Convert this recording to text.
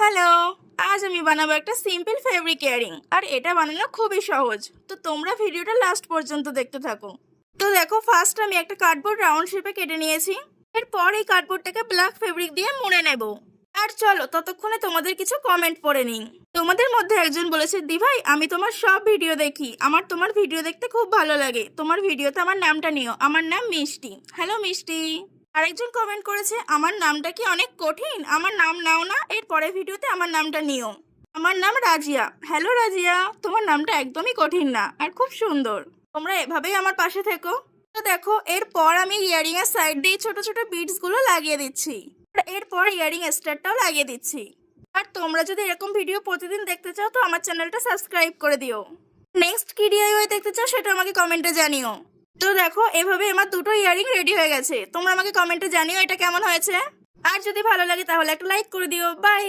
Hello, আজ আমি বানাবো একটা সিম্পল ফেব্রিক ইয়ারিং আর এটা বানানো খুবই সহজ। তো তোমরা ভিডিওটা লাস্ট পর্যন্ত দেখতে থাকো। তো দেখো, ফার্স্ট আমি একটা কার্ডবোর্ড রাউন্ড শেপে কেটে নিয়েছি। এরপর এই কার্ডবোর্ডটাকে ব্ল্যাক ফেব্রিক দিয়ে মুড়ে নেব। আর চলো ততক্ষণে তোমাদের কিছু কমেন্ট পড়ে নিই। তোমাদের মধ্যে একজন বলেছে, দি ভাই আমি তোমার সব ভিডিও দেখি, আমার তোমার ভিডিও দেখতে খুব ভালো লাগে, তোমার ভিডিওতে আমার নামটা নিও, আমার নাম মিষ্টি। হ্যালো মিষ্টি। আরেকজন কমেন্ট করেছে, আমার নামটা কি অনেক কঠিন, আমার নাম নাও না, এর পরের ভিডিওতে আমার নামটা নিও। আমার নাম রাজিয়া। হ্যালো রাজিয়া, তোমার নামটা একদমই কঠিন না আর খুব সুন্দর, তোমরা এভাবেই আমার পাশে থেকো। তো দেখো, এরপর আমি ইয়ারিং এর সাইড দিয়ে ছোট ছোট বিটস গুলো লাগিয়ে দিচ্ছি। আর এরপর ইয়ারিং স্টারটাও লাগিয়ে দিচ্ছি। আর তোমরা যদি এরকম ভিডিও প্রতিদিন দেখতে চাও তো আমার চ্যানেলটা সাবস্ক্রাইব করে দিও। নেক্সট কি ডিআইওয়াই দেখতে চাও সেটা আমাকে কমেন্টে জানিও। তো দেখো, এভাবে আমার দুটো ইয়ারিং রেডি হয়ে গেছে। তোমরা আমাকে কমেন্টে জানিও এটা কেমন হয়েছে। আর যদি ভালো লাগে তাহলে একটা লাইক করে দিও। বাই।